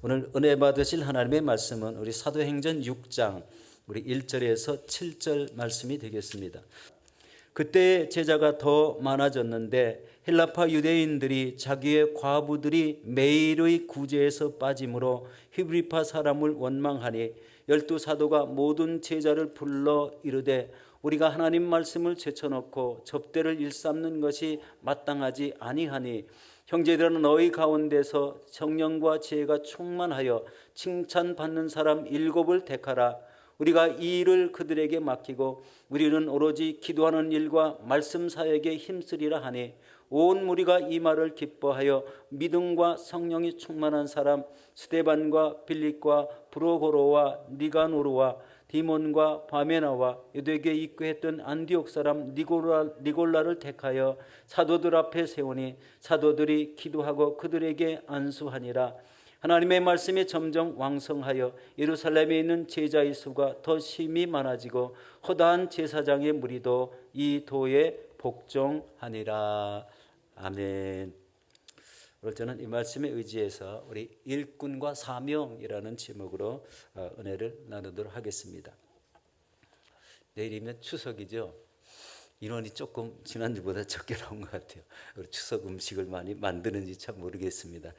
오늘 은혜 받으실 하나님의 말씀은 우리 사도행전 6장 우리 1절에서 7절 말씀이 되겠습니다. 그때 제자가 더 많아졌는데 헬라파 유대인들이 자기의 과부들이 매일의 구제에서 빠짐으로 히브리파 사람을 원망하니 12사도가 모든 제자를 불러 이르되 우리가 하나님 말씀을 제쳐놓고 접대를 일삼는 것이 마땅하지 아니하니 형제들은 너희 가운데서 성령과 지혜가 충만하여 칭찬받는 사람 7을 택하라. 우리가 이 일을 그들에게 맡기고 우리는 오로지 기도하는 일과 말씀 사역에 힘쓰리라 하니 온 무리가 이 말을 기뻐하여 믿음과 성령이 충만한 사람 스데반과 빌립과 브로고로와 니가노르와 디몬과 바메나와 유대교에 입교했던 안디옥 사람 니골라를 택하여 사도들 앞에 세우니 사도들이 기도하고 그들에게 안수하니라. 하나님의 말씀이 점점 왕성하여 예루살렘에 있는 제자의 수가 더 심히 많아지고 허다한 제사장의 무리도 이 도에 복종하니라. 아멘. 오늘 저는 이 말씀에 의지해서 우리 일꾼과 사명이라는 제목으로 은혜를 나누도록 하겠습니다. 내일이면 추석이죠. 인원이 조금 지난주보다 적게 나온 것 같아요. 추석 음식을 많이 만드는지 참 모르겠습니다.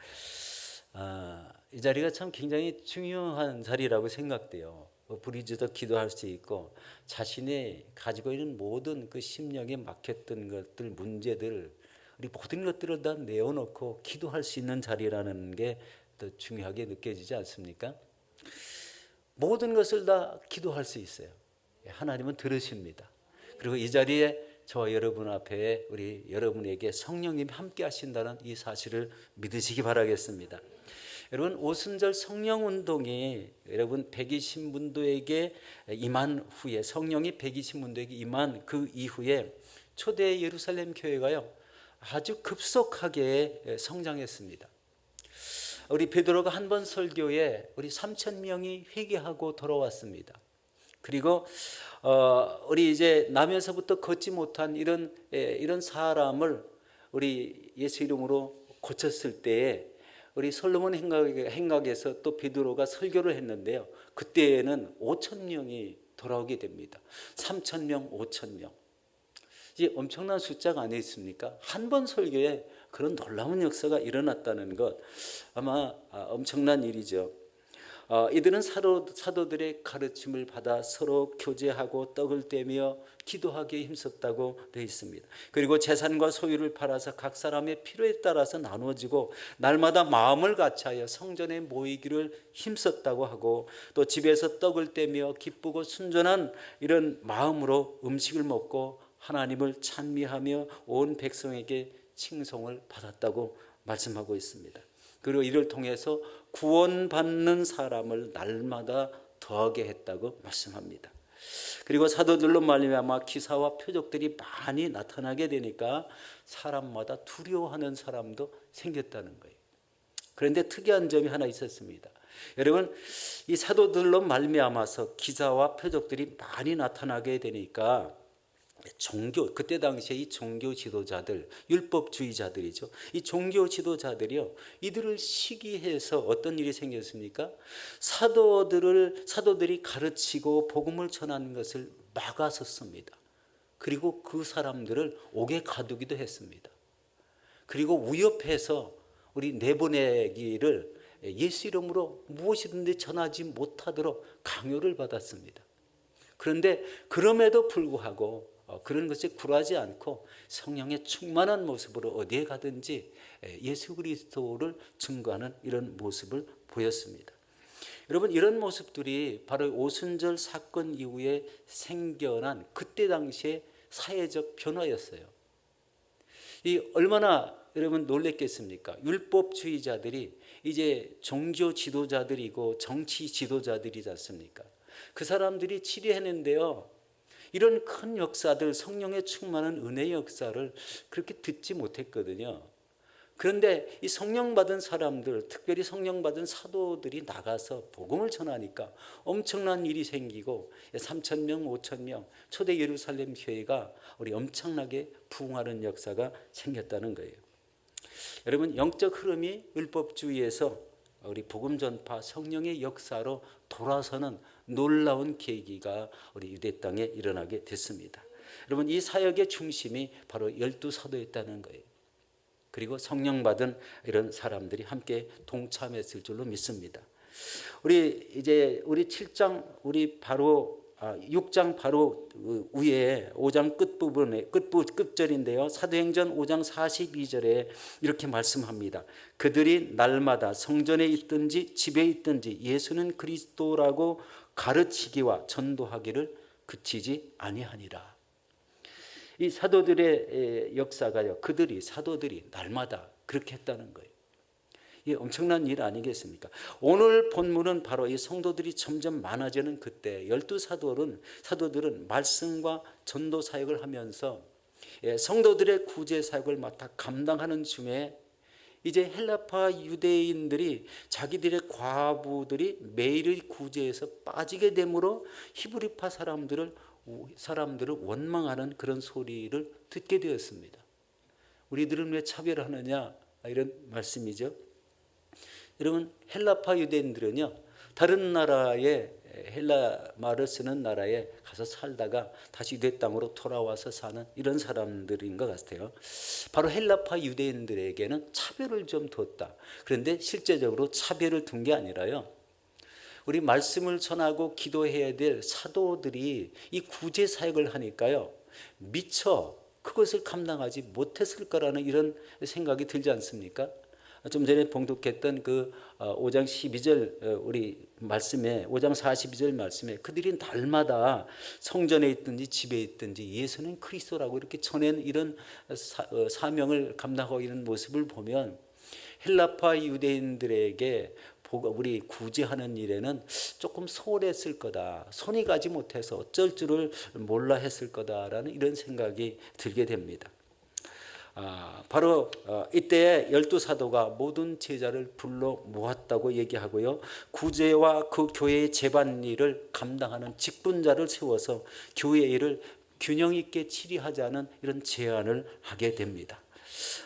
이 자리가 참 굉장히 중요한 자리라고 생각돼요. 부르짖어 기도할 수 있고 자신이 가지고 있는 모든 그 심령에 막혔던 것들, 문제들, 우리 모든 것들을 다 내어놓고 기도할 수 있는 자리라는 게 더 중요하게 느껴지지 않습니까? 모든 것을 다 기도할 수 있어요. 하나님은 들으십니다. 그리고 이 자리에 저와 여러분 앞에 우리 여러분에게 성령님이 함께 하신다는 이 사실을 믿으시기 바라겠습니다. 여러분, 오순절 성령운동이 여러분 120문도에게 임한 후에, 성령이 120문도에게 임한 그 이후에 초대 예루살렘 교회가요 아주 급속하게 성장했습니다. 우리 베드로가 한 번 설교에 우리 3,000명이 회개하고 돌아왔습니다. 그리고 우리 이제 나면서부터 걷지 못한 이런 사람을 우리 예수 이름으로 고쳤을 때에 우리 솔로몬 행각에서 또 베드로가 설교를 했는데요. 그때에는 5,000명이 돌아오게 됩니다. 3,000명, 5,000명. 이게 엄청난 숫자가 아니겠습니까? 한 번 설교에 그런 놀라운 역사가 일어났다는 것 아마 엄청난 일이죠. 이들은 사도들의 가르침을 받아 서로 교제하고 떡을 떼며 기도하기에 힘썼다고 되어 있습니다. 그리고 재산과 소유를 팔아서 각 사람의 필요에 따라서 나누어지고 날마다 마음을 같이하여 성전에 모이기를 힘썼다고 하고 또 집에서 떡을 떼며 기쁘고 순전한 이런 마음으로 음식을 먹고 하나님을 찬미하며 온 백성에게 칭송을 받았다고 말씀하고 있습니다. 그리고 이를 통해서 구원받는 사람을 날마다 더하게 했다고 말씀합니다. 그리고 사도들로 말미암아 기사와 표적들이 많이 나타나게 되니까 사람마다 두려워하는 사람도 생겼다는 거예요. 그런데 특이한 점이 하나 있었습니다. 여러분, 이 사도들로 말미암아서 기사와 표적들이 많이 나타나게 되니까 그때 당시에 이 종교 지도자들, 율법주의자들이죠. 이 종교 지도자들이요, 이들을 시기해서 어떤 일이 생겼습니까? 사도들이 가르치고 복음을 전하는 것을 막아섰습니다. 그리고 그 사람들을 옥에 가두기도 했습니다. 그리고 위협해서 우리 내보내기를 예수 이름으로 무엇이든지 전하지 못하도록 강요를 받았습니다. 그런데 그럼에도 불구하고 그런 것에 굴하지 않고 성령의 충만한 모습으로 어디에 가든지 예수 그리스도를 증거하는 이런 모습을 보였습니다. 여러분, 이런 모습들이 바로 오순절 사건 이후에 생겨난 그때 당시의 사회적 변화였어요. 이 얼마나 여러분 놀랬겠습니까? 율법주의자들이 이제 종교 지도자들이고 정치 지도자들이지 않습니까? 그 사람들이 치리했는데요, 이런 큰 역사들, 성령의 충만한 은혜의 역사를 그렇게 듣지 못했거든요. 그런데 이 성령 받은 사람들, 특별히 성령 받은 사도들이 나가서 복음을 전하니까 엄청난 일이 생기고 3,000명, 5,000명 초대 예루살렘 교회가 우리 엄청나게 부흥하는 역사가 생겼다는 거예요. 여러분, 영적 흐름이 율법주의에서 우리 복음 전파 성령의 역사로 돌아서는 놀라운 계기가 우리 유대 땅에 일어나게 됐습니다. 여러분, 이 사역의 중심이 바로 12사도였다는 거예요. 그리고 성령 받은 이런 사람들이 함께 동참했을 줄로 믿습니다. 우리 7장, 우리 바로 6장 바로 위에 5장 끝부분에 끝절인데요. 사도행전 5장 42절에 이렇게 말씀합니다. 그들이 날마다 성전에 있든지 집에 있든지 예수는 그리스도라고 가르치기와 전도하기를 그치지 아니하니라. 이 사도들의 역사가요, 사도들이 날마다 그렇게 했다는 거예요. 이게 엄청난 일 아니겠습니까? 오늘 본문은 바로 이 성도들이 점점 많아지는 그때 12사도들은 말씀과 전도 사역을 하면서 성도들의 구제 사역을 맡아 감당하는 중에 이제 헬라파 유대인들이 자기들의 과부들이 매일의 구제에서 빠지게 되므로 히브리파 사람들을 원망하는 그런 소리를 듣게 되었습니다. 우리들은 왜 차별하느냐, 이런 말씀이죠. 여러분, 헬라파 유대인들은요, 다른 나라에, 헬라 말을 쓰는 나라에 가서 살다가 다시 유대 땅으로 돌아와서 사는 이런 사람들인 것 같아요. 바로 헬라파 유대인들에게는 차별을 좀 뒀다. 그런데 실제적으로 차별을 둔 게 아니라요, 우리 말씀을 전하고 기도해야 될 사도들이 이 구제 사역을 하니까요, 미처 그것을 감당하지 못했을 거라는 이런 생각이 들지 않습니까? 좀 전에 봉독했던 그 5장 12절 우리 말씀에, 5장 42절 말씀에 그들이 날마다 성전에 있든지 집에 있든지 예수는 그리스도라고 이렇게 전하는 이런 사명을 감당하고 있는 모습을 보면 헬라파 유대인들에게 우리 구제하는 일에는 조금 소홀했을 거다, 손이 가지 못해서 어쩔 줄을 몰라 했을 거다라는 이런 생각이 들게 됩니다. 바로 이때 12사도가 모든 제자를 불러 모았다고 얘기하고요, 구제와 그 교회의 제반일을 감당하는 직분자를 세워서 교회 일을 균형 있게 치리하자는 이런 제안을 하게 됩니다.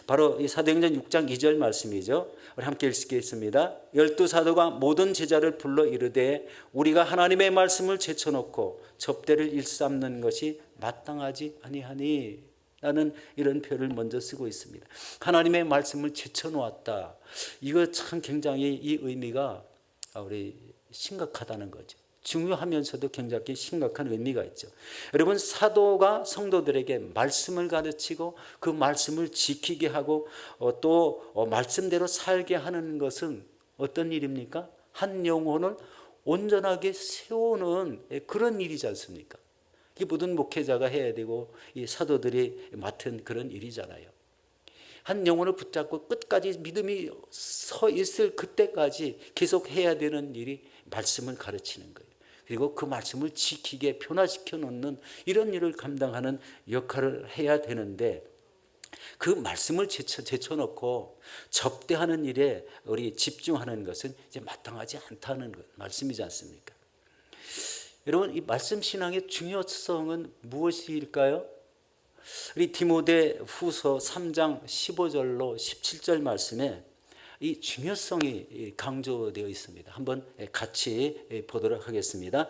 바로 이 사도행전 6장 2절 말씀이죠. 우리 함께 읽겠습니다. 12사도가 모든 제자를 불러 이르되 우리가 하나님의 말씀을 제쳐놓고 접대를 일삼는 것이 마땅하지 아니하니, 라는 이런 표현을 먼저 쓰고 있습니다. 하나님의 말씀을 제쳐놓았다. 이거 참 굉장히 이 의미가 우리 심각하다는 거죠. 중요하면서도 굉장히 심각한 의미가 있죠. 여러분, 사도가 성도들에게 말씀을 가르치고 그 말씀을 지키게 하고 또 말씀대로 살게 하는 것은 어떤 일입니까? 한 영혼을 온전하게 세우는 그런 일이지 않습니까? 이게 모든 목회자가 해야 되고 이 사도들이 맡은 그런 일이잖아요. 한 영혼을 붙잡고 끝까지 믿음이 서 있을 그때까지 계속 해야 되는 일이 말씀을 가르치는 거예요. 그리고 그 말씀을 지키게 변화시켜 놓는 이런 일을 감당하는 역할을 해야 되는데, 그 말씀을 제쳐놓고 접대하는 일에 우리 집중하는 것은 이제 마땅하지 않다는 말씀이지 않습니까? 여러분, 이 말씀 신앙의 중요성은 무엇일까요? 우리 디모데 후서 3장 15절로 17절 말씀에 이 중요성이 강조되어 있습니다. 한번 같이 보도록 하겠습니다.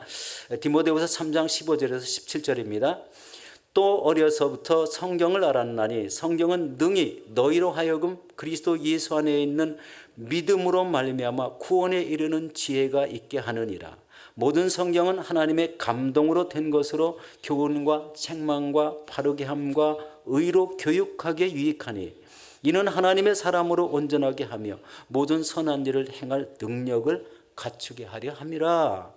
디모데후서 3장 15절에서 17절입니다. 또 어려서부터 성경을 알았나니 성경은 능히 너희로 하여금 그리스도 예수 안에 있는 믿음으로 말미암아 구원에 이르는 지혜가 있게 하느니라. 모든 성경은 하나님의 감동으로 된 것으로 교훈과 책망과 바르게 함과 의로 교육하게 유익하니 이는 하나님의 사람으로 온전하게 하며 모든 선한 일을 행할 능력을 갖추게 하려 함이라.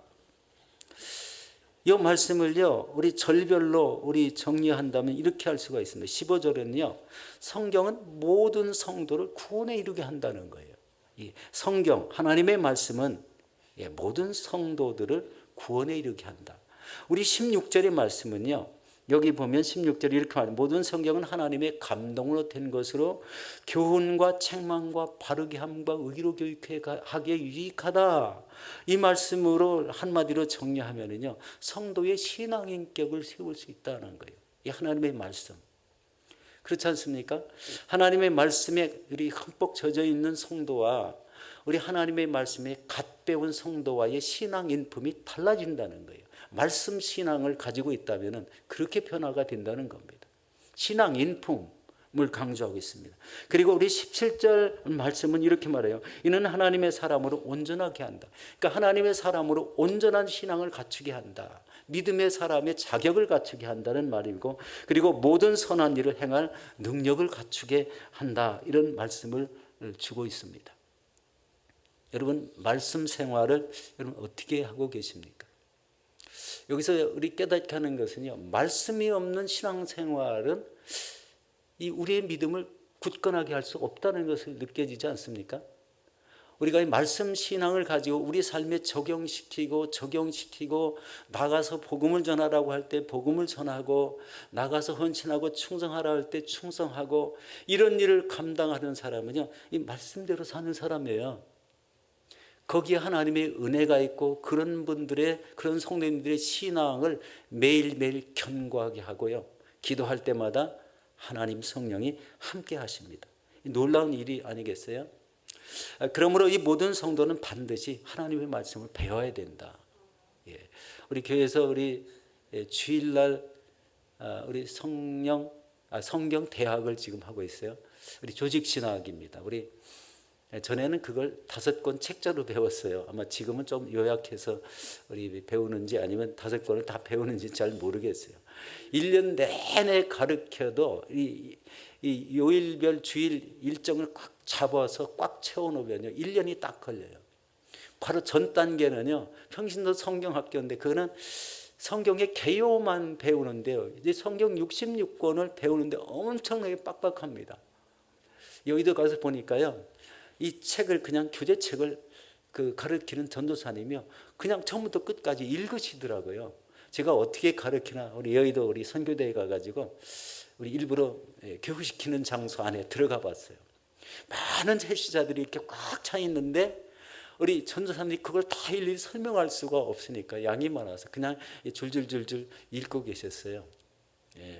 이 말씀을요, 우리 절별로 우리 정리한다면 이렇게 할 수가 있습니다. 15절은요, 성경은 모든 성도를 구원에 이르게 한다는 거예요. 이 성경, 하나님의 말씀은 모든 성도들을 구원에 이르게 한다. 우리 16절의 말씀은요, 여기 보면 16절에 이렇게 말합니다. 모든 성경은 하나님의 감동으로 된 것으로 교훈과 책망과 바르게 함과 의로 교육하기에 유익하다. 이 말씀으로 한마디로 정리하면은요, 성도의 신앙 인격을 세울 수 있다는 거예요. 이 하나님의 말씀. 그렇지 않습니까? 하나님의 말씀에 우리 흠뻑 젖어 있는 성도와 우리 하나님의 말씀에 갓 배운 성도와의 신앙 인품이 달라진다는 거예요. 말씀 신앙을 가지고 있다면 그렇게 변화가 된다는 겁니다. 신앙 인품을 강조하고 있습니다. 그리고 우리 17절 말씀은 이렇게 말해요. 이는 하나님의 사람으로 온전하게 한다. 그러니까 하나님의 사람으로 온전한 신앙을 갖추게 한다. 믿음의 사람의 자격을 갖추게 한다는 말이고, 그리고 모든 선한 일을 행할 능력을 갖추게 한다. 이런 말씀을 주고 있습니다. 여러분, 말씀 생활을 여러분 어떻게 하고 계십니까? 여기서 우리 깨닫게 하는 것은요, 말씀이 없는 신앙생활은 이 우리의 믿음을 굳건하게 할 수 없다는 것을 느껴지지 않습니까? 우리가 이 말씀 신앙을 가지고 우리 삶에 적용시키고 나가서 복음을 전하라고 할 때 복음을 전하고, 나가서 헌신하고 충성하라 할 때 충성하고, 이런 일을 감당하는 사람은요, 이 말씀대로 사는 사람이에요. 거기에 하나님의 은혜가 있고, 그런 분들의, 그런 성도님들의 신앙을 매일매일 견고하게 하고요, 기도할 때마다 하나님 성령이 함께 하십니다. 놀라운 일이 아니겠어요? 그러므로 이 모든 성도는 반드시 하나님의 말씀을 배워야 된다. 우리 교회에서 우리 주일날 우리 성경 대학을 지금 하고 있어요. 우리 조직신학입니다. 우리 전에는 그걸 5권 책자로 배웠어요. 아마 지금은 좀 요약해서 우리 배우는지 아니면 5권을 다 배우는지 잘 모르겠어요. 1년 내내 가르쳐도 이 요일별 주일 일정을 꽉 잡아서 꽉 채워놓으면요, 1년이 딱 걸려요. 바로 전 단계는요, 평신도 성경학교인데 그거는 성경의 개요만 배우는데요, 이제 성경 66권을 배우는데 엄청나게 빡빡합니다. 여의도 가서 보니까요, 이 책을 그냥 교재책을 가르치는 전도사님이요, 그냥 처음부터 끝까지 읽으시더라고요. 제가 어떻게 가르치나, 우리 여의도 우리 선교대에 가가지고 우리 일부러 교육시키는 장소 안에 들어가 봤어요. 많은 제시자들이 이렇게 꽉 차 있는데 우리 전도사님이 그걸 다 일일이 설명할 수가 없으니까 양이 많아서 그냥 줄줄줄줄 읽고 계셨어요.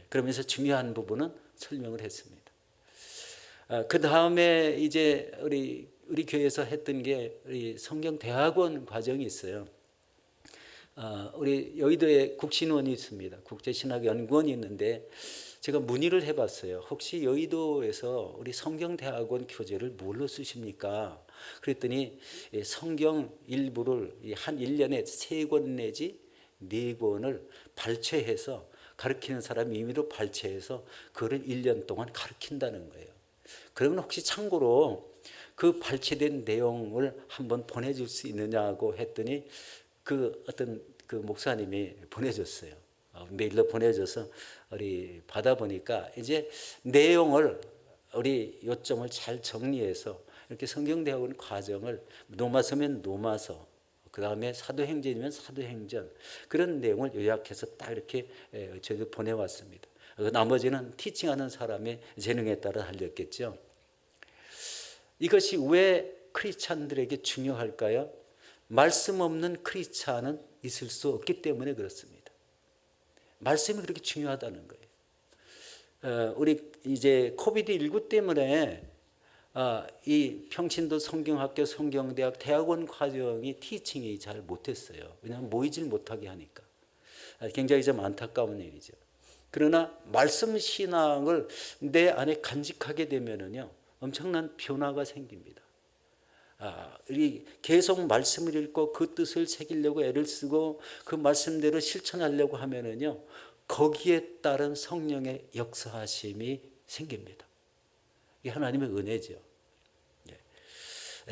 그러면서 중요한 부분은 설명을 했습니다. 그 다음에 이제 우리 교회에서 했던 게 우리 성경대학원 과정이 있어요. 우리 여의도에 국신원이 있습니다. 국제신학연구원이 있는데 제가 문의를 해봤어요. 혹시 여의도에서 우리 성경대학원 교재를 뭘로 쓰십니까? 그랬더니 성경 일부를 한 1년에 3권 내지 4권을 발췌해서 가르치는 사람 임의로 발췌해서 그거를 1년 동안 가르친다는 거예요. 그러면 혹시 참고로 그 발췌된 내용을 한번 보내줄 수 있느냐고 했더니 어떤 목사님이 보내줬어요. 메일로 보내줘서 우리 받아보니까 이제 내용을 우리 요점을 잘 정리해서 이렇게 성경대학원 과정을 노마서면 노마서, 그 다음에 사도행전이면 사도행전, 그런 내용을 요약해서 딱 이렇게 저희도 보내왔습니다. 나머지는 티칭하는 사람의 재능에 따라 달렸겠죠. 이것이 왜 크리스찬들에게 중요할까요? 말씀 없는 크리스찬은 있을 수 없기 때문에 그렇습니다. 말씀이 그렇게 중요하다는 거예요. 우리 이제 코비드19 때문에 이 평신도 성경학교, 성경대학, 대학원 과정이 티칭이 잘 못했어요. 왜냐하면 모이질 못하게 하니까. 굉장히 좀 안타까운 일이죠. 그러나 말씀 신앙을 내 안에 간직하게 되면은요, 엄청난 변화가 생깁니다. 우리 계속 말씀을 읽고 그 뜻을 새기려고 애를 쓰고 그 말씀대로 실천하려고 하면은요, 거기에 따른 성령의 역사하심이 생깁니다. 이게 하나님의 은혜죠.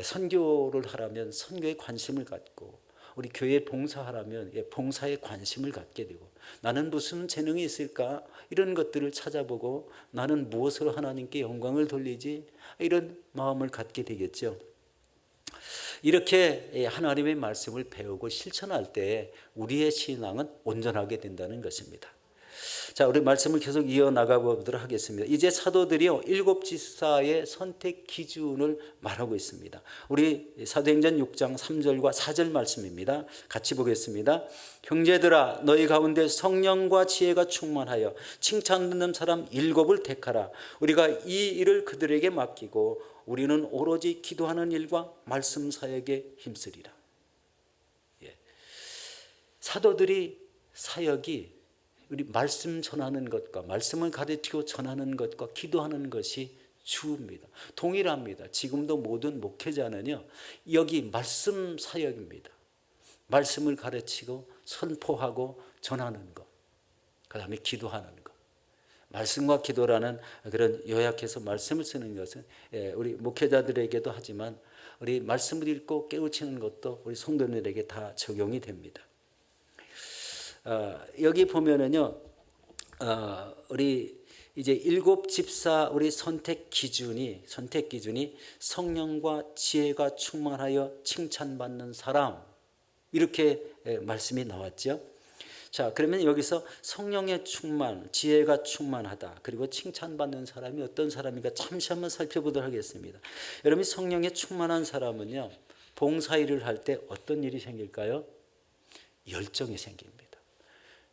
선교를 하라면 선교에 관심을 갖고, 우리 교회에 봉사하라면 봉사에 관심을 갖게 되고, 나는 무슨 재능이 있을까? 이런 것들을 찾아보고 나는 무엇으로 하나님께 영광을 돌리지? 이런 마음을 갖게 되겠죠. 이렇게 하나님의 말씀을 배우고 실천할 때 우리의 신앙은 온전하게 된다는 것입니다. 자, 우리 말씀을 계속 이어나가 보도록 하겠습니다. 이제 사도들이요, 7 지사의 선택 기준을 말하고 있습니다. 우리 사도행전 6장 3절과 4절 말씀입니다. 같이 보겠습니다. 형제들아, 너희 가운데 성령과 지혜가 충만하여 칭찬 듣는 사람 7을 택하라. 우리가 이 일을 그들에게 맡기고 우리는 오로지 기도하는 일과 말씀 사역에 힘쓰리라. 예. 사도들이 사역이 우리 말씀 전하는 것과 말씀을 가르치고 전하는 것과 기도하는 것이 주입니다. 동일합니다. 지금도 모든 목회자는요, 여기 말씀 사역입니다. 말씀을 가르치고 선포하고 전하는 것, 그 다음에 기도하는 것. 말씀과 기도라는 그런 요약해서 말씀을 쓰는 것은 우리 목회자들에게도 하지만 우리 말씀을 읽고 깨우치는 것도 우리 성도들에게 다 적용이 됩니다. 여기 보면은요, 우리 이제 일곱 집사 우리 선택 기준이 성령과 지혜가 충만하여 칭찬받는 사람, 이렇게 말씀이 나왔죠. 자, 그러면 여기서 성령의 충만, 지혜가 충만하다, 그리고 칭찬받는 사람이 어떤 사람인가 잠시 한번 살펴보도록 하겠습니다. 여러분, 성령에 충만한 사람은요, 봉사일을 할 때 어떤 일이 생길까요? 열정이 생깁니다.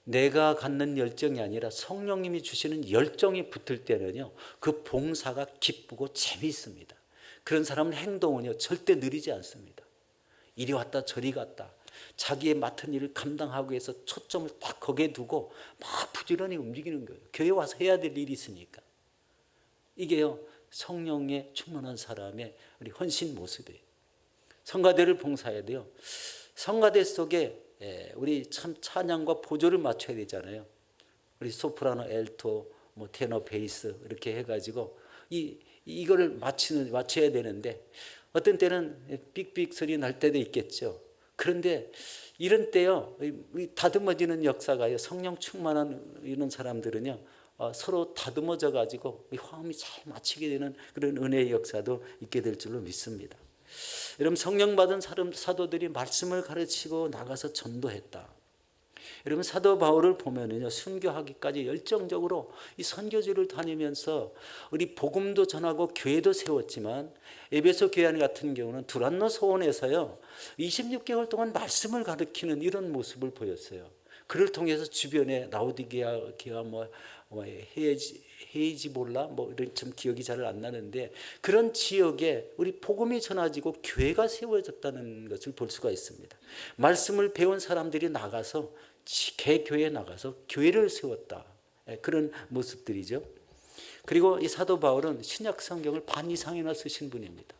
내가 갖는 열정이 아니라 성령님이 주시는 열정이 붙을 때는요, 그 봉사가 기쁘고 재미있습니다. 그런 사람은 행동은요, 절대 느리지 않습니다. 이리 왔다 저리 갔다, 자기의 맡은 일을 감당하기 위해서 초점을 딱 거기에 두고 막 부지런히 움직이는 거예요. 교회 와서 해야 될 일이 있으니까. 이게요, 성령에 충만한 사람의 우리 헌신 모습이에요. 성가대를 봉사해야 돼요. 성가대 속에 우리 참 찬양과 보조를 맞춰야 되잖아요. 우리 소프라노, 엘토, 뭐 테너, 베이스 이렇게 해가지고 이거를 맞춰야 되는데 어떤 때는 삑삑 소리 날 때도 있겠죠. 그런데 이런 때요, 다듬어지는 역사가요, 성령 충만한 이런 사람들은요, 서로 다듬어져 가지고 화음이 잘 맞추게 되는 그런 은혜의 역사도 있게 될 줄로 믿습니다. 여러분, 성령 받은 사도들이 말씀을 가르치고 나가서 전도했다. 여러분, 사도 바울을 보면은요, 순교하기까지 열정적으로 이 선교지를 다니면서 우리 복음도 전하고 교회도 세웠지만, 에베소 교회 같은 경우는 두란노 소원에서요 26개월 동안 말씀을 가르치는 이런 모습을 보였어요. 그를 통해서 주변에 라우디게아, 헤이지볼라, 이런 좀 기억이 잘 안 나는데, 그런 지역에 우리 복음이 전해지고 교회가 세워졌다는 것을 볼 수가 있습니다. 말씀을 배운 사람들이 나가서 개교회에 나가서 교회를 세웠다, 그런 모습들이죠. 그리고 이 사도 바울은 신약 성경을 반 이상이나 쓰신 분입니다.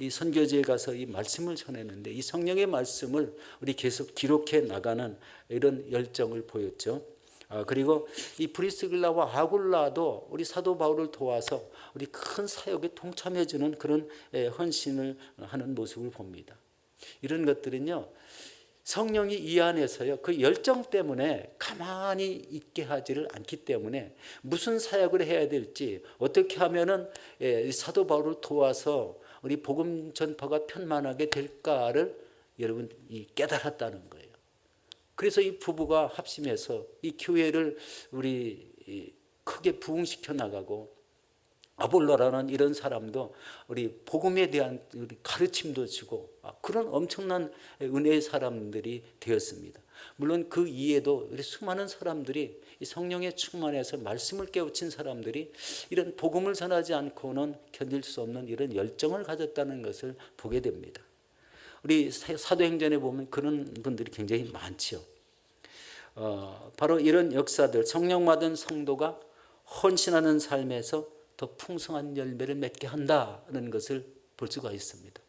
이 선교지에 가서 이 말씀을 전했는데 이 성령의 말씀을 우리 계속 기록해 나가는 이런 열정을 보였죠. 그리고 이 브리스길라와 아굴라도 우리 사도 바울을 도와서 우리 큰 사역에 동참해 주는 그런 헌신을 하는 모습을 봅니다. 이런 것들은요, 성령이 이 안에서요, 그 열정 때문에 가만히 있게 하지를 않기 때문에 무슨 사역을 해야 될지, 어떻게 하면은 사도 바울을 도와서 우리 복음 전파가 편만하게 될까를 여러분 깨달았다는 거예요. 그래서 이 부부가 합심해서 이 교회를 우리 크게 부흥시켜 나가고, 아볼로라는 이런 사람도 우리 복음에 대한 우리 가르침도 주고, 그런 엄청난 은혜의 사람들이 되었습니다. 물론 그 이에도 우리 수많은 사람들이 성령에 충만해서 말씀을 깨우친 사람들이 이런 복음을 전하지 않고는 견딜 수 없는 이런 열정을 가졌다는 것을 보게 됩니다. 우리 사도행전에 보면 그런 분들이 굉장히 많죠. 바로 이런 역사들, 성령 받은 성도가 헌신하는 삶에서 더 풍성한 열매를 맺게 한다는 것을 볼 수가 있습니다.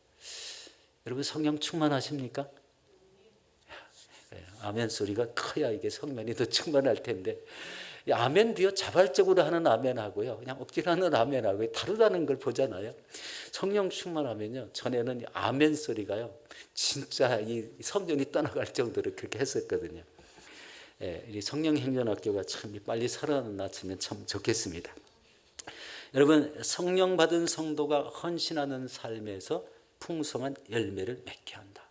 여러분, 성령 충만하십니까? 아멘 소리가 커야 이게 성령이 더 충만할 텐데, 아멘도요, 자발적으로 하는 아멘하고요, 그냥 억지로 하는 아멘하고 다르다는 걸 보잖아요. 성령 충만하면요, 전에는 아멘 소리가요, 진짜 이 성전이 떠나갈 정도로 그렇게 했었거든요. 이 성령행전학교가 참 빨리 살아났으면 참 좋겠습니다. 여러분, 성령 받은 성도가 헌신하는 삶에서 풍성한 열매를 맺게 한다.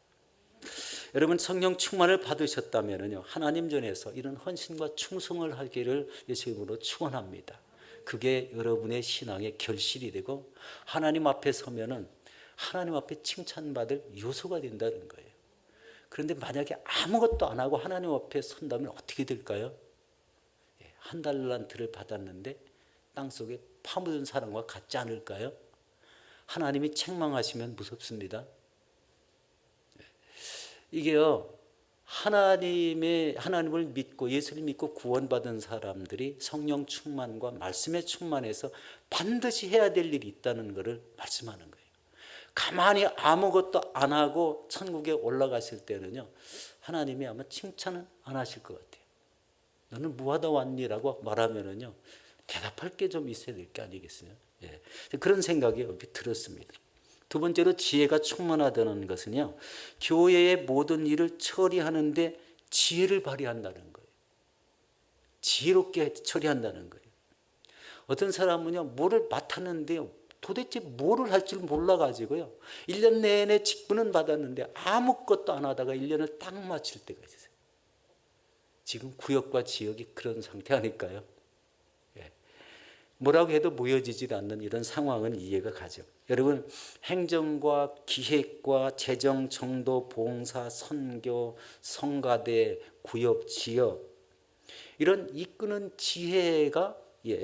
여러분, 성령 충만을 받으셨다면요, 하나님 전에서 이런 헌신과 충성을 하기를 예수님으로 축원합니다. 그게 여러분의 신앙의 결실이 되고 하나님 앞에 서면은 하나님 앞에 칭찬받을 요소가 된다는 거예요. 그런데 만약에 아무것도 안 하고 하나님 앞에 선다면 어떻게 될까요? 한 달란트를 받았는데 땅속에 파묻은 사람과 같지 않을까요? 하나님이 책망하시면 무섭습니다. 이게요, 하나님을 믿고 예수를 믿고 구원받은 사람들이 성령 충만과 말씀에 충만해서 반드시 해야 될 일이 있다는 것을 말씀하는 거예요. 가만히 아무것도 안 하고 천국에 올라가실 때는요, 하나님이 아마 칭찬은 안 하실 것 같아요. 너는 뭐하다 왔니라고 말하면은요, 대답할 게 좀 있어야 될 게 아니겠어요? 예. 그런 생각이 들었습니다. 두 번째로 지혜가 충만하다는 것은요, 교회의 모든 일을 처리하는데 지혜를 발휘한다는 거예요. 지혜롭게 처리한다는 거예요. 어떤 사람은요, 뭐를 맡았는데요, 도대체 뭐를 할 줄 몰라가지고요, 1년 내내 직분은 받았는데 아무것도 안 하다가 1년을 딱 마칠 때가 있어요. 지금 구역과 지역이 그런 상태 아닐까요? 예. 뭐라고 해도 모여지지 않는 이런 상황은 이해가 가죠. 여러분, 행정과 기획과 재정, 정도, 봉사, 선교, 성가대, 구역, 지역, 이런 이끄는 지혜가,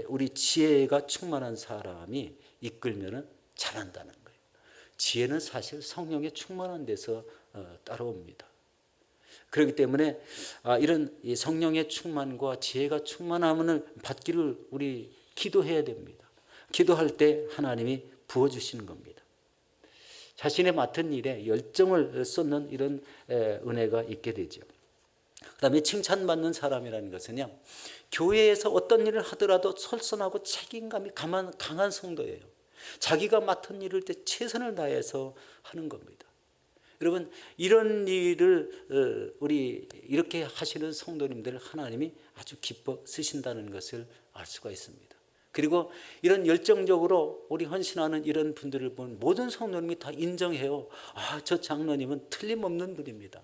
우리 지혜가 충만한 사람이 이끌면 잘한다는 거예요. 지혜는 사실 성령에 충만한 데서 따라옵니다. 그렇기 때문에 이런 성령의 충만과 지혜가 충만함을 받기를 우리 기도해야 됩니다. 기도할 때 하나님이 부어주시는 겁니다. 자신의 맡은 일에 열정을 쏟는 이런 은혜가 있게 되죠. 그 다음에 칭찬받는 사람이라는 것은요, 교회에서 어떤 일을 하더라도 솔선하고 책임감이 강한 성도예요. 자기가 맡은 일을 때 최선을 다해서 하는 겁니다. 여러분, 이런 일을 우리 이렇게 하시는 성도님들 하나님이 아주 기뻐 쓰신다는 것을 알 수가 있습니다. 그리고 이런 열정적으로 우리 헌신하는 이런 분들을 보면 모든 성도님이 다 인정해요. 저 장로님은 틀림없는 분입니다.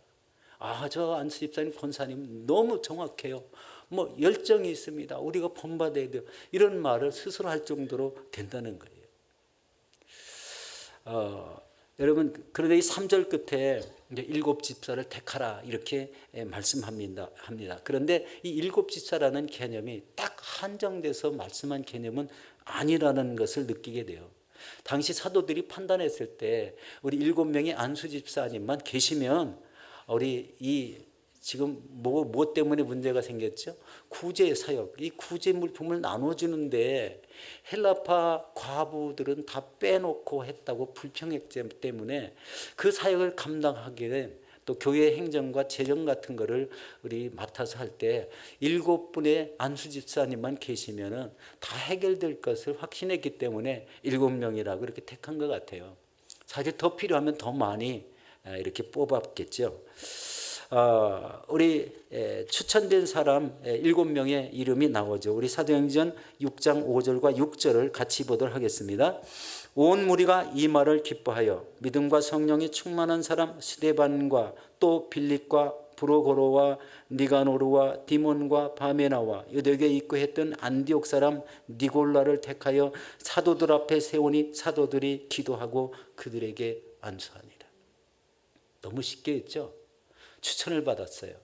저 안수 집사님, 권사님 너무 정확해요. 뭐 열정이 있습니다. 우리가 본받아야 돼요. 이런 말을 스스로 할 정도로 된다는 거예요. 여러분, 그런데 이 3절 끝에 이제 7 집사를 택하라 이렇게 말씀합니다. 그런데 이 7 집사라는 개념이 딱 한정돼서 말씀한 개념은 아니라는 것을 느끼게 돼요. 당시 사도들이 판단했을 때 우리 7명의 안수 집사님만 계시면 우리 지금 뭐 때문에 문제가 생겼죠? 구제 사역, 이 구제 물품을 나눠주는데 헬라파 과부들은 다 빼놓고 했다고 불평했기 때문에 그 사역을 감당하게 된, 또 교회 행정과 재정 같은 거를 우리 맡아서 할 때 7분의 안수 집사님만 계시면은 다 해결될 것을 확신했기 때문에 7명이라고 이렇게 택한 것 같아요. 사실 더 필요하면 더 많이 이렇게 뽑았겠죠. 우리 추천된 사람 7명의 이름이 나오죠. 우리 사도행전 6장 5절과 6절을 같이 보도록 하겠습니다. 온 무리가 이 말을 기뻐하여 믿음과 성령이 충만한 사람 스데반과 또 빌립과 브로고로와 니가노르와 디몬과 바메나와 유대교에 입구했던 안디옥 사람 니골라를 택하여 사도들 앞에 세우니 사도들이 기도하고 그들에게 안수하니라. 너무 쉽게 했죠. 추천을 받았어요.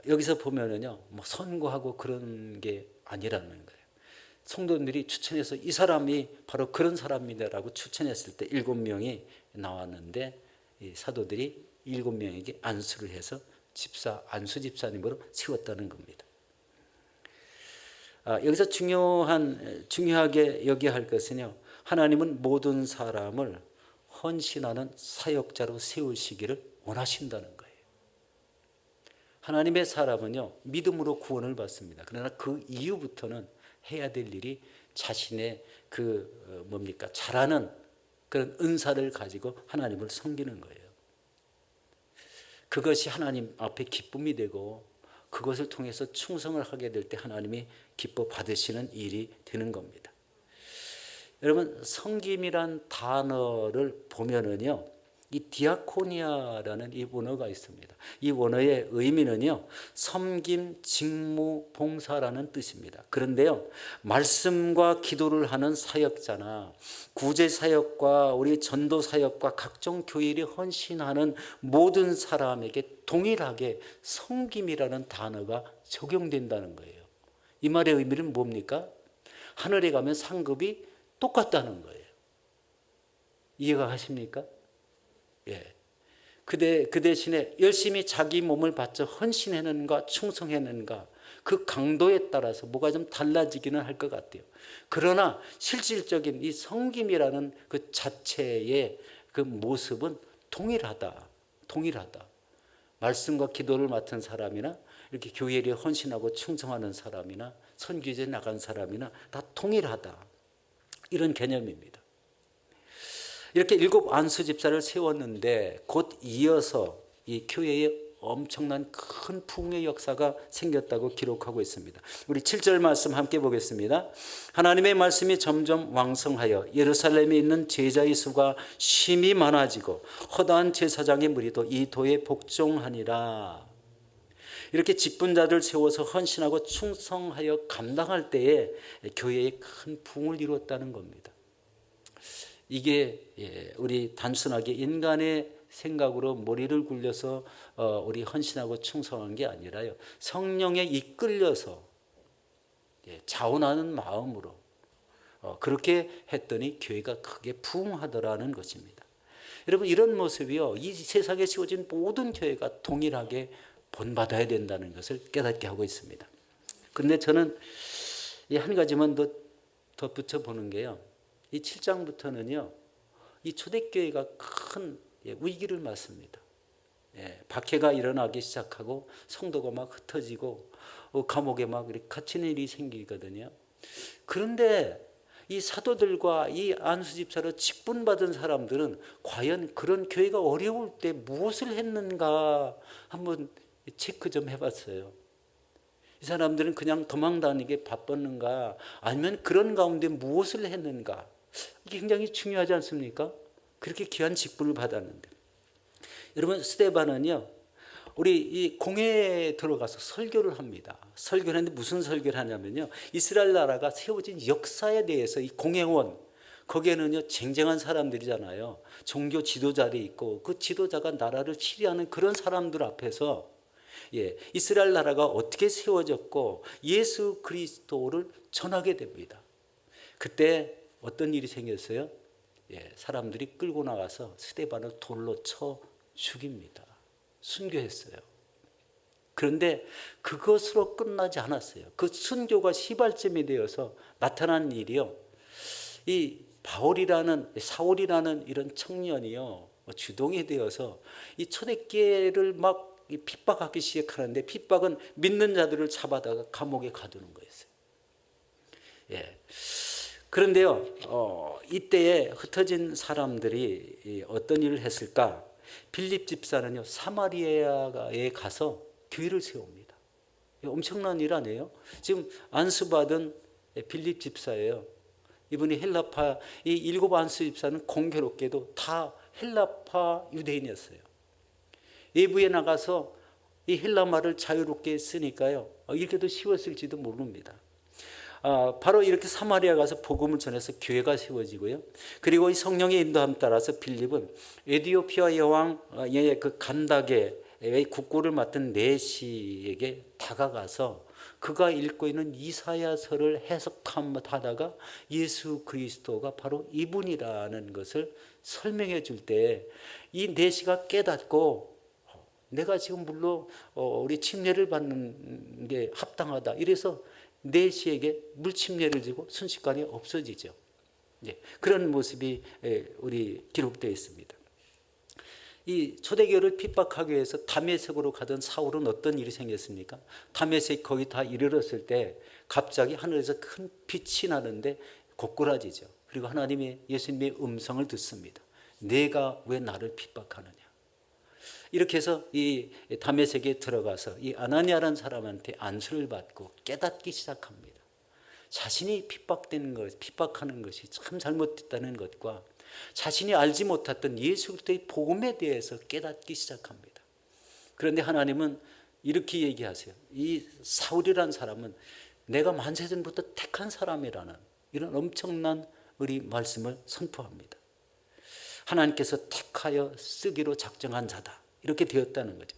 여기서 보면은요, 뭐 선고하고 그런 게 아니라는 거예요. 성도들이 추천해서 이 사람이 바로 그런 사람이다라고 추천했을 때 7명이 나왔는데, 이 사도들이 7명에게 안수를 해서 안수 집사님으로 세웠다는 겁니다. 여기서 중요하게 여겨야 할 것은요, 하나님은 모든 사람을 헌신하는 사역자로 세우시기를 원하신다는 거예요. 하나님의 사람은요, 믿음으로 구원을 받습니다. 그러나 그 이후부터는 해야 될 일이 자신의 잘하는 그런 은사를 가지고 하나님을 섬기는 거예요. 그것이 하나님 앞에 기쁨이 되고 그것을 통해서 충성을 하게 될 때 하나님이 기뻐 받으시는 일이 되는 겁니다. 여러분, 섬김이란 단어를 보면은요, 이 디아코니아라는 이 원어가 있습니다. 이 원어의 의미는요, 섬김, 직무, 봉사라는 뜻입니다. 그런데요, 말씀과 기도를 하는 사역자나 구제 사역과 우리 전도 사역과 각종 교일에 헌신하는 모든 사람에게 동일하게 섬김이라는 단어가 적용된다는 거예요. 이 말의 의미는 뭡니까? 하늘에 가면 상급이 똑같다는 거예요. 이해가 가십니까? 예. 그 대신에 열심히 자기 몸을 바쳐 헌신했는가 충성했는가 그 강도에 따라서 뭐가 좀 달라지기는 할 것 같아요. 그러나 실질적인 이 섬김이라는 그 자체의 그 모습은 동일하다. 말씀과 기도를 맡은 사람이나 이렇게 교회에 헌신하고 충성하는 사람이나 선교제 나간 사람이나 다 동일하다. 이런 개념입니다. 이렇게 7 안수 집사를 세웠는데 곧 이어서 이 교회에 엄청난 큰 부흥의 역사가 생겼다고 기록하고 있습니다. 우리 7절 말씀 함께 보겠습니다. 하나님의 말씀이 점점 왕성하여 예루살렘에 있는 제자의 수가 심히 많아지고 허다한 제사장의 무리도 이 도에 복종하니라. 이렇게 직분자들 세워서 헌신하고 충성하여 감당할 때에 교회에 큰 부흥을 이루었다는 겁니다. 이게 우리 단순하게 인간의 생각으로 머리를 굴려서 우리 헌신하고 충성한 게 아니라요. 성령에 이끌려서 자원하는 마음으로 그렇게 했더니 교회가 크게 부흥하더라는 것입니다. 여러분 이런 모습이요. 이 세상에 세워진 모든 교회가 동일하게 본받아야 된다는 것을 깨닫게 하고 있습니다. 그런데 저는 한 가지만 더 덧붙여 보는 게요. 이 7장부터는요. 이 초대교회가 큰 위기를 맞습니다. 박해가 일어나기 시작하고 성도가 막 흩어지고 감옥에 막 이렇게 갇히는 일이 생기거든요. 그런데 이 사도들과 이 안수집사로 직분받은 사람들은 과연 그런 교회가 어려울 때 무엇을 했는가 한번 체크 좀 해봤어요. 이 사람들은 그냥 도망다니게 바빴는가 아니면 그런 가운데 무엇을 했는가 이게 굉장히 중요하지 않습니까? 그렇게 귀한 직분을 받았는데 여러분 스데반은요 우리 이 공회에 들어가서 설교를 합니다. 설교를 하는데 무슨 설교를 하냐면요 이스라엘 나라가 세워진 역사에 대해서 이 공회원 거기에는요 쟁쟁한 사람들이잖아요. 종교 지도자들이 있고 그 지도자가 나라를 치리하는 그런 사람들 앞에서 이스라엘 나라가 어떻게 세워졌고 예수 그리스도를 전하게 됩니다. 그때 어떤 일이 생겼어요? 사람들이 끌고 나가서 스데반을 돌로 쳐 죽입니다. 순교했어요. 그런데 그것으로 끝나지 않았어요. 그 순교가 시발점이 되어서 나타난 일이요. 이 사울이라는 이런 청년이요. 주동이 되어서 이 초대교회를 막 핍박하기 시작하는데 핍박은 믿는 자들을 잡아다가 감옥에 가두는 거였어요. 그런데요, 이때에 흩어진 사람들이 어떤 일을 했을까? 빌립 집사는요, 사마리아에 가서 교회를 세웁니다. 엄청난 일 아니에요? 지금 안수받은 빌립 집사예요. 이분이 헬라파, 이 7 안수 집사는 공교롭게도 다 헬라파 유대인이었어요. 외부에 나가서 이 헬라 말을 자유롭게 쓰니까요, 이렇게도 쉬웠을지도 모릅니다. 바로 이렇게 사마리아 가서 복음을 전해서 교회가 세워지고요. 그리고 이 성령의 인도함 따라서 빌립은 에디오피아 여왕의 그 간다게의 국고를 맡은 네시에게 다가가서 그가 읽고 있는 이사야서를 해석하다가 예수 그리스도가 바로 이분이라는 것을 설명해 줄 때 이 네시가 깨닫고 내가 지금 물론 우리 침례를 받는 게 합당하다. 이래서 네시에게 물침례를 주고 순식간에 없어지죠. 그런 모습이 우리 기록되어 있습니다. 이 초대교회를 핍박하기 위해서 다메섹으로 가던 사울은 어떤 일이 생겼습니까? 다메섹 거기 다 이르렀을 때 갑자기 하늘에서 큰 빛이 나는데 고꾸라지죠. 그리고 하나님의 예수님의 음성을 듣습니다. 내가 왜 나를 핍박하느냐? 이렇게 해서 이 다메섹에 들어가서 이 아나니아라는 사람한테 안수를 받고 깨닫기 시작합니다. 자신이 핍박하는 것이 참 잘못됐다는 것과 자신이 알지 못했던 예수 그리스도의 복음에 대해서 깨닫기 시작합니다. 그런데 하나님은 이렇게 얘기하세요. 이 사울이라는 사람은 내가 만세전부터 택한 사람이라는 이런 엄청난 우리 말씀을 선포합니다. 하나님께서 택하여 쓰기로 작정한 자다. 이렇게 되었다는 거죠.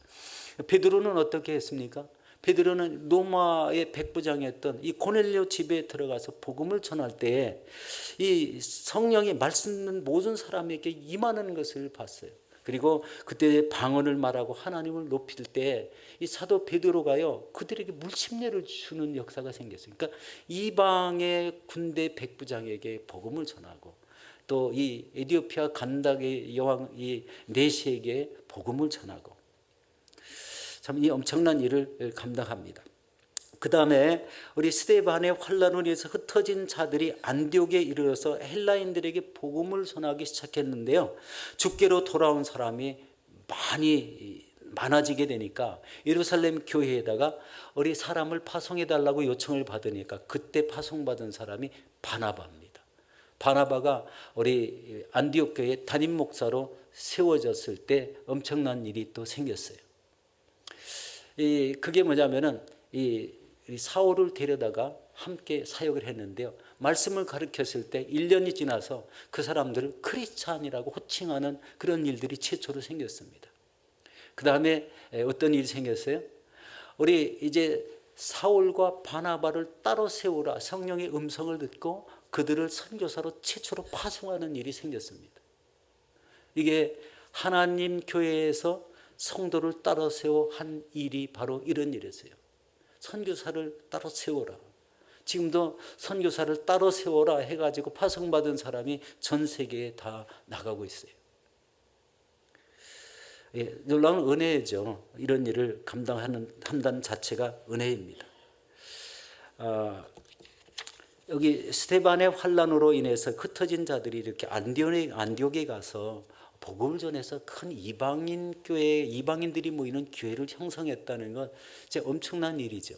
베드로는 어떻게 했습니까? 베드로는 로마의 백부장이었던 이 고넬료 집에 들어가서 복음을 전할 때에 이 성령이 말씀 있는 모든 사람에게 임하는 것을 봤어요. 그리고 그때 방언을 말하고 하나님을 높일 때 이 사도 베드로가요 그들에게 물심례를 주는 역사가 생겼어요. 그러니까 이방의 군대 백부장에게 복음을 전하고 또 이 에티오피아 간닥의 여왕 이 네시에게 복음을 전하고 참 이 엄청난 일을 감당합니다. 그 다음에 우리 스데반의 환란으로 인해서 흩어진 자들이 안디옥에 이르러서 헬라인들에게 복음을 전하기 시작했는데요. 주께로 돌아온 사람이 많아지게 되니까 예루살렘 교회에다가 우리 사람을 파송해달라고 요청을 받으니까 그때 파송받은 사람이 바나바입니다. 바나바가 우리 안디옥 교회 담임 목사로 세워졌을 때 엄청난 일이 또 생겼어요. 그게 뭐냐면은 이 사울을 데려다가 함께 사역을 했는데요. 말씀을 가르쳤을 때 1년이 지나서 그 사람들을 크리스찬이라고 호칭하는 그런 일들이 최초로 생겼습니다. 그 다음에 어떤 일이 생겼어요? 우리 이제 사울과 바나바를 따로 세우라 성령의 음성을 듣고 그들을 선교사로 최초로 파송하는 일이 생겼습니다. 이게 하나님 교회에서 성도를 따로 세워 한 일이 바로 이런 일이었어요. 선교사를 따로 세워라. 지금도 선교사를 따로 세워라 해가지고 파송받은 사람이 전 세계에 다 나가고 있어요. 놀라운 은혜죠. 이런 일을 한다는 자체가 은혜입니다. 여기 스데반의 환란으로 인해서 흩어진 자들이 이렇게 안디옥에 가서 복음을 전해서 큰 이방인 교회, 이방인들이 모이는 교회를 형성했다는 건 진짜 엄청난 일이죠.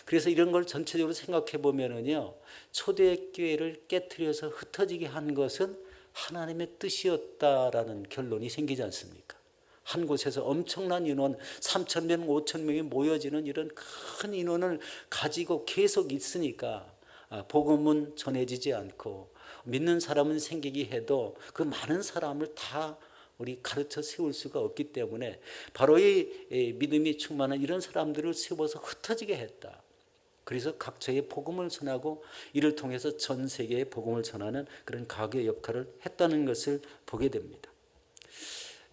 그래서 이런 걸 전체적으로 생각해 보면은요, 초대교회를 깨트려서 흩어지게 한 것은 하나님의 뜻이었다라는 결론이 생기지 않습니까? 한 곳에서 엄청난 인원, 3,000명, 5,000명이 모여지는 이런 큰 인원을 가지고 계속 있으니까 복음은 전해지지 않고 믿는 사람은 생기게 해도 그 많은 사람을 다 우리 가르쳐 세울 수가 없기 때문에 바로 이 믿음이 충만한 이런 사람들을 세워서 흩어지게 했다. 그래서 각처에 복음을 전하고 이를 통해서 전 세계에 복음을 전하는 그런 가교의 역할을 했다는 것을 보게 됩니다.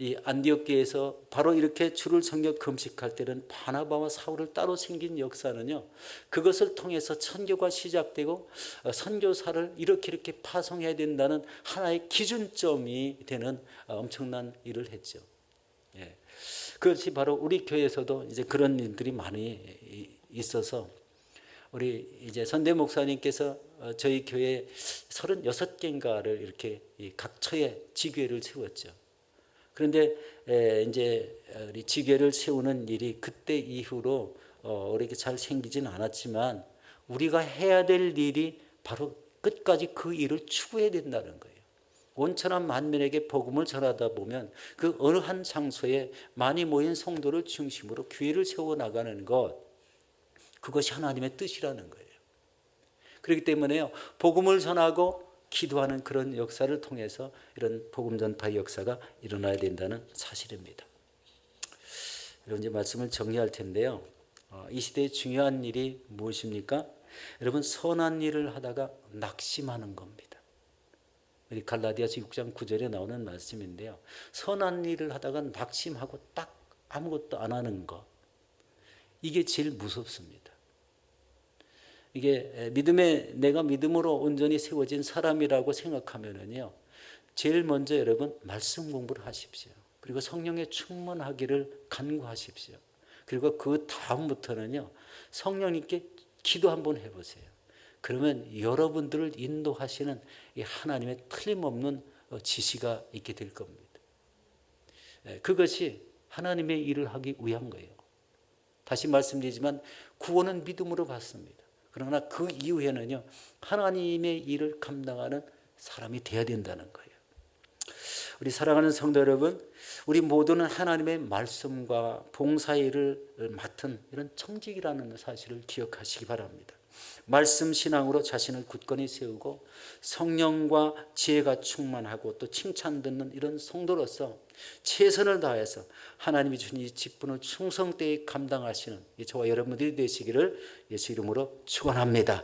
이 안디옥 교회에서 바로 이렇게 주를 섬겨 금식할 때는 바나바와 사울을 따로 생긴 역사는요, 그것을 통해서 선교가 시작되고 선교사를 이렇게 파송해야 된다는 하나의 기준점이 되는 엄청난 일을 했죠. 예. 그것이 바로 우리 교회에서도 이제 그런 일들이 많이 있어서 우리 이제 선대 목사님께서 저희 교회 36개인가를 이렇게 각 처에 지교회를 세웠죠. 그런데 이제 우리 지교회를 세우는 일이 그때 이후로 우리에게 잘 생기지는 않았지만 우리가 해야 될 일이 바로 끝까지 그 일을 추구해야 된다는 거예요. 온천한 만민에게 복음을 전하다 보면 그 어느 한 장소에 많이 모인 성도를 중심으로 교회를 세워나가는 것, 그것이 하나님의 뜻이라는 거예요. 그렇기 때문에요, 복음을 전하고 기도하는 그런 역사를 통해서 이런 복음 전파의 역사가 일어나야 된다는 사실입니다. 여러분 이제 말씀을 정리할 텐데요. 이 시대의 중요한 일이 무엇입니까? 여러분 선한 일을 하다가 낙심하는 겁니다. 우리 갈라디아서 6장 9절에 나오는 말씀인데요. 선한 일을 하다가 낙심하고 딱 아무것도 안 하는 것. 이게 제일 무섭습니다. 이게 내가 믿음으로 온전히 세워진 사람이라고 생각하면은요, 제일 먼저 여러분 말씀 공부를 하십시오. 그리고 성령에 충만하기를 간구하십시오. 그리고 그 다음부터는요, 성령님께 기도 한번 해보세요. 그러면 여러분들을 인도하시는 이 하나님의 틀림없는 지시가 있게 될 겁니다. 그것이 하나님의 일을 하기 위한 거예요. 다시 말씀드리지만 구원은 믿음으로 받습니다. 그러나 그 이후에는요, 하나님의 일을 감당하는 사람이 되어야 된다는 거예요. 우리 사랑하는 성도 여러분, 우리 모두는 하나님의 말씀과 봉사의 일을 맡은 이런 청직이라는 사실을 기억하시기 바랍니다. 말씀 신앙으로 자신을 굳건히 세우고 성령과 지혜가 충만하고 또 칭찬 듣는 이런 성도로서 최선을 다해서 하나님이 주신 이 직분을 충성되이 감당하시는 저와 여러분들이 되시기를 예수 이름으로 축원합니다.